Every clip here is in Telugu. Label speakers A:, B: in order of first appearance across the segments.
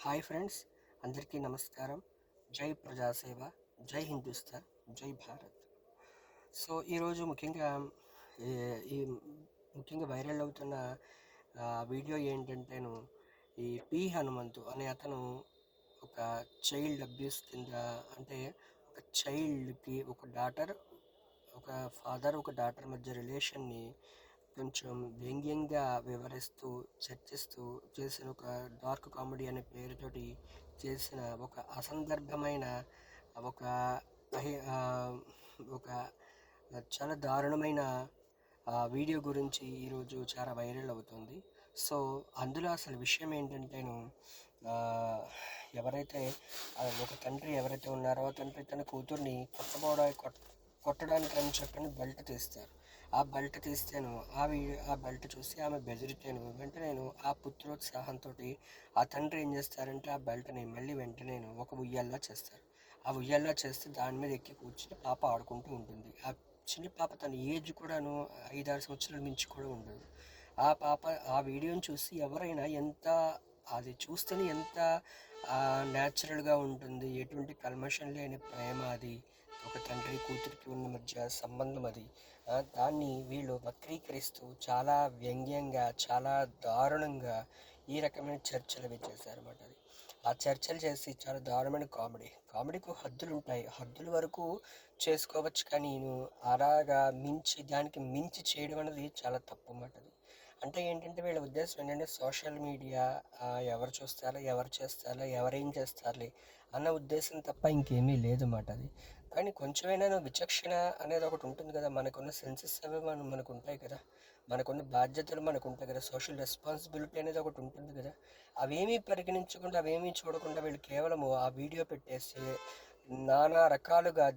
A: హాయ్ ఫ్రెండ్స్, అందరికీ నమస్కారం. జై ప్రజాసేవ, జై హిందుస్థాన్, జై భారత్. ఈరోజు ముఖ్యంగా ఈ ఈ ముఖ్యంగా వైరల్ అవుతున్న వీడియో ఏంటంటేను, ఈ హనుమంతు అనే అతను ఒక చైల్డ్ అబ్యూస్ కింద, అంటే ఒక చైల్డ్కి ఒక ఫాదర్ ఒక డాటర్ మధ్య రిలేషన్ని కొంచెం వ్యంగ్యంగా వివరిస్తూ చర్చిస్తూ చేసిన ఒక డార్క్ కామెడీ అనే పేరుతోటి చేసిన ఒక అసందర్భమైన ఒక అహి- ఆ, ఒక చాలా దారుణమైన వీడియో గురించి ఈరోజు చాలా వైరల్ అవుతుంది. అందులో అసలు విషయం ఏంటంటేను, ఆ, ఎవరైతే ఒక తండ్రి ఎవరైతే ఉన్నారో ఆ తండ్రి తన కూతుర్ని కొట్టడానికి అని చెప్పని బెల్ట్ తీస్తారు. ఆ బెల్ట్ తీస్తేను ఆ బెల్ట్ చూసి ఆమె బెదిరితేను వెంటనేను ఆ పుత్రోత్సాహంతో ఆ తండ్రి ఏం చేస్తారంటే ఆ బెల్ట్ని మళ్ళీ వెంటనేను ఒక ఉయ్యాల్లా చేస్తారు. ఆ ఉయ్యాల్లా చేస్తే దాని మీద ఎక్కి కూర్చుని పాప ఆడుకుంటూ ఉంటుంది. ఆ చిన్న పాప తన ఏజ్ కూడాను 5-6 సంవత్సరాల మించి కూడా ఉండదు. ఆ పాప ఆ వీడియోని చూసి ఎవరైనా అది చూస్తేనే ఎంత న్యాచురల్గా ఉంటుంది, ఎటువంటి కల్మషం లేని ప్రేమ అది, ఒక తండ్రి కూతురికి ఉన్న మధ్య సంబంధం అది. దాన్ని వీళ్ళు వక్రీకరిస్తూ చాలా వ్యంగ్యంగా, చాలా దారుణంగా ఈ రకమైన చర్చలు అవి చేశారన్నమాట. అది ఆ చర్చలు చేసి చాలా దారుణమైన కామెడీకు హద్దులు ఉంటాయి. హద్దుల వరకు చేసుకోవచ్చు, కానీ అలాగా దానికి మించి చేయడం అనేది చాలా తప్పు అన్నమాట. అది అంటే ఏంటంటే వీళ్ళ ఉద్దేశం ఏంటంటే సోషల్ మీడియా ఎవరు చూస్తారో, ఎవరు చేస్తారో, ఎవరేం చేస్తారులే అన్న ఉద్దేశం తప్ప ఇంకేమీ లేదన్నమాట. అది కానీ కొంచెమైనా విచక్షణ అనేది ఒకటి ఉంటుంది కదా, మనకున్న సెన్సెస్ అవి మనకు ఉంటాయి కదా, మనకున్న బాధ్యతలు మనకు ఉంటాయి కదా, సోషల్ రెస్పాన్సిబిలిటీ అనేది ఒకటి ఉంటుంది కదా. అవేమీ పరిగణించకుండా, అవేమీ చూడకుండా వీళ్ళు కేవలము ఆ వీడియో పెట్టేసి నానా రకాలుగా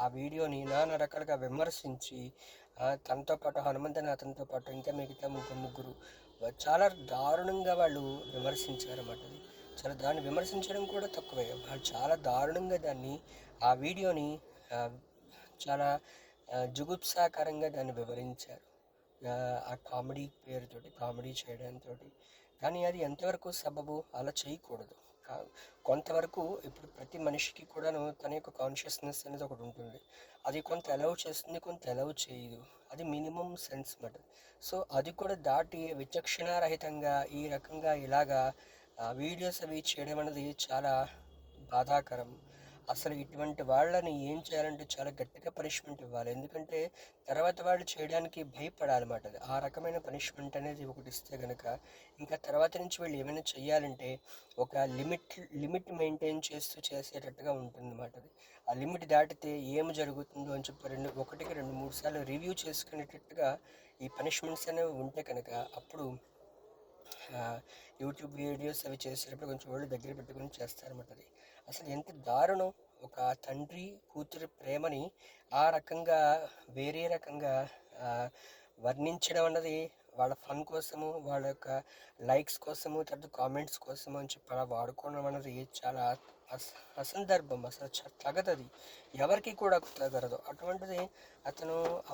A: ఆ వీడియోని నానా రకాలుగా విమర్శించి, తనతో పాటు హనుమంతుని అతనితో పాటు ఇంకా మిగతా ముగ్గురు చాలా దారుణంగా వాళ్ళు విమర్శించారన్నమాట. అది దాన్ని విమర్శించడం కూడా తక్కువే, వాళ్ళు చాలా దారుణంగా ఆ వీడియోని చాలా జుగుప్సాకరంగా దాన్ని వివరించారు. ఆ కామెడీ పేరుతోటి, కామెడీ చేయడంతో. కానీ అది ఎంతవరకు సబబు, అలా చేయకూడదు. కొంతవరకు ఇప్పుడు ప్రతి మనిషికి కూడాను తన యొక్క కాన్షియస్నెస్ అనేది ఒకటి ఉంటుంది. అది కొంత అలౌ చేస్తుంది, కొంత అలౌ చేయదు. అది మినిమం సెన్స్ మాట. అది కూడా దాటి విచక్షణారహితంగా ఈ రకంగా ఇలాగా వీడియోస్ అవి చేయడం అనేది చాలా బాధాకరం. అసలు ఇటువంటి వాళ్ళని ఏం చేయాలంటే చాలా గట్టిగా పనిష్మెంట్ ఇవ్వాలి. ఎందుకంటే తర్వాత వాళ్ళు చేయడానికి భయపడాలన్నమాట. అది ఆ రకమైన పనిష్మెంట్ అనేది ఒకటి ఇస్తే కనుక ఇంకా తర్వాత నుంచి వీళ్ళు ఏమైనా చేయాలంటే ఒక లిమిట్ మెయింటైన్ చేసేటట్టుగా ఉంటుందన్నమాట. అది ఆ లిమిట్ దాటితే ఏమి జరుగుతుందో అని చెప్పి ఒకటికి 2-3 సార్లు రివ్యూ చేసుకునేటట్టుగా ఈ పనిష్మెంట్స్ అనేవి ఉంటే కనుక అప్పుడు యూట్యూబ్ వీడియోస్ అవి చేసేటప్పుడు కొంచెం వాళ్ళు దగ్గర పెట్టుకుని చేస్తారన్నమాట. అది అసలు ఎంత దారుణం, ఒక తండ్రి కూతురి ప్రేమని ఆ రకంగా వేరే రకంగా వర్ణించడం అన్నది వాళ్ళ ఫన్ కోసము, వాళ్ళ యొక్క లైక్స్ కోసము, తర్వాత కామెంట్స్ కోసము అని చెప్పి అలా వాడుకోవడం అన్నది చాలా అసందర్భం. అసలు తగదది, ఎవరికి కూడా తగరదు. అటువంటిది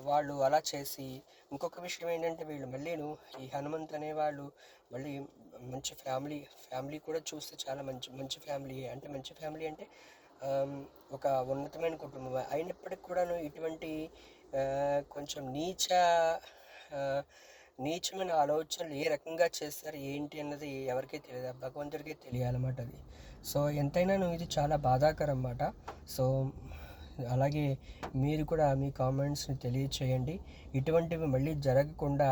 A: వాళ్ళు అలా చేసి, ఇంకొక విషయం ఏంటంటే వీళ్ళు మళ్ళీను ఈ హనుమంత్ అనేవాళ్ళు మళ్ళీ మంచి ఫ్యామిలీ కూడా చూస్తే చాలా మంచి ఫ్యామిలీ, మంచి ఫ్యామిలీ అంటే ఒక ఉన్నతమైన కుటుంబం అయినప్పటికి కూడాను ఇటువంటి కొంచెం నీచమైన ఆలోచనలు ఏ రకంగా చేస్తారు ఏంటి అన్నది ఎవరికీ తెలియదు, భగవంతుడికే తెలియాలన్నమాట. అది ఎంతైనా ఇది చాలా బాధాకరం అన్నమాట. అలాగే మీరు కూడా మీ కామెంట్స్ని తెలియచేయండి. ఇటువంటివి మళ్ళీ జరగకుండా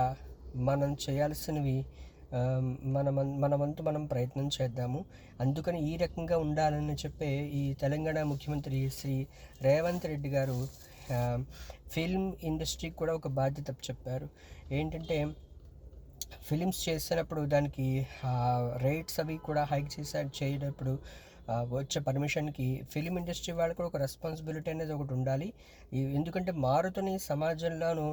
A: మనం చేయాల్సినవి మన వంతు మనం ప్రయత్నం చేద్దాము. అందుకని ఈ రకంగా ఉండాలని చెప్పే ఈ తెలంగాణ ముఖ్యమంత్రి శ్రీ రేవంత్ రెడ్డి గారు ఫిల్మ్ ఇండస్ట్రీకి కూడా ఒక బాధ్యత చెప్పారు. ఏంటంటే ఫిలిమ్స్ చేసినప్పుడు దానికి రేట్స్ అవి కూడా హైక్ చేయనప్పుడు వచ్చే పర్మిషన్కి ఫిలిం ఇండస్ట్రీ వాళ్ళకి కూడా ఒక రెస్పాన్సిబిలిటీ అనేది ఒకటి ఉండాలి. ఎందుకంటే మారుతున్న సమాజంలోనూ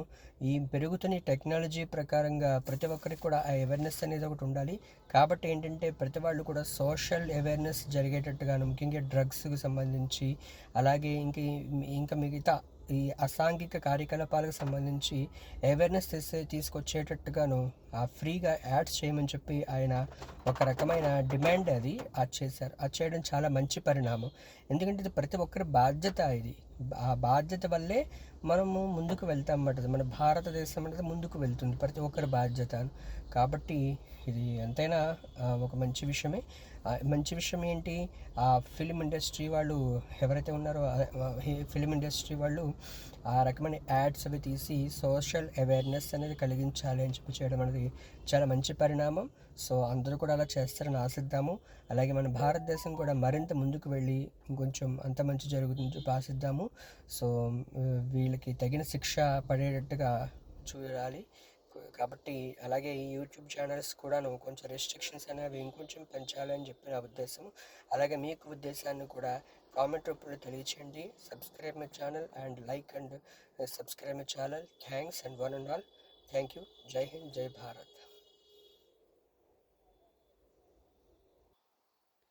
A: ఈ పెరుగుతున్న టెక్నాలజీ ప్రకారంగా ప్రతి ఒక్కరికి కూడా ఆ అవేర్నెస్ అనేది ఒకటి ఉండాలి. కాబట్టి ఏంటంటే ప్రతి వాళ్ళు కూడా సోషల్ అవేర్నెస్ జరిగేటట్టుగాను, ముఖ్యంగా డ్రగ్స్కి సంబంధించి, అలాగే ఇంకా మిగతా ఈ అసాంఘిక కార్యకలాపాలకు సంబంధించి అవేర్నెస్ తీసుకొచ్చేటట్టుగాను ఫ్రీగా యాడ్స్ చేయమని చెప్పి ఆయన ఒక రకమైన డిమాండ్ అది చేశారు. అది చేయడం చాలా మంచి పరిణామం. ఎందుకంటే ఇది ప్రతి ఒక్కరి బాధ్యత. ఇది ఆ బాధ్యత వల్లే మనము ముందుకు వెళ్తాం అన్నమాట. మన భారతదేశం అనేది ముందుకు వెళ్తుంది, ప్రతి ఒక్కరి బాధ్యత. కాబట్టి ఇది ఎంతైనా ఒక మంచి విషయమే. మంచి విషయం ఏంటి, ఆ ఫిలిం ఇండస్ట్రీ వాళ్ళు ఎవరైతే ఉన్నారో ఫిలిం ఇండస్ట్రీ వాళ్ళు ఆ రకమైన యాడ్స్ అవి తీసి సోషల్ అవేర్నెస్ అనేది కలిగించాలి అని చెప్పి చేయడం అనేది చాలా మంచి పరిణామం. సో అందరూ కూడా అలా చేస్తారని ఆశిద్దాము. అలాగే మన భారతదేశం కూడా మరింత ముందుకు వెళ్ళి ఇంకొంచెం అంత మంచి జరుగుతుంది చెప్పి ఆశిద్దాము. సో వీళ్ళకి తగిన శిక్ష పడేటట్టుగా చూడాలి. కాబట్టి అలాగే ఈ యూట్యూబ్ ఛానల్స్ కూడాను కొంచెం రెస్ట్రిక్షన్స్ అనేవి ఇంకొంచెం పెంచాలని చెప్పి నా ఉద్దేశం. అలాగే మీకు ఉద్దేశాన్ని కూడా కామెంట్ రూపంలో తెలియచేయండి. Subscribe my channel and like and subscribe my channel. Thanks and one and all. Thank you. జై హింద్, జై భారత్.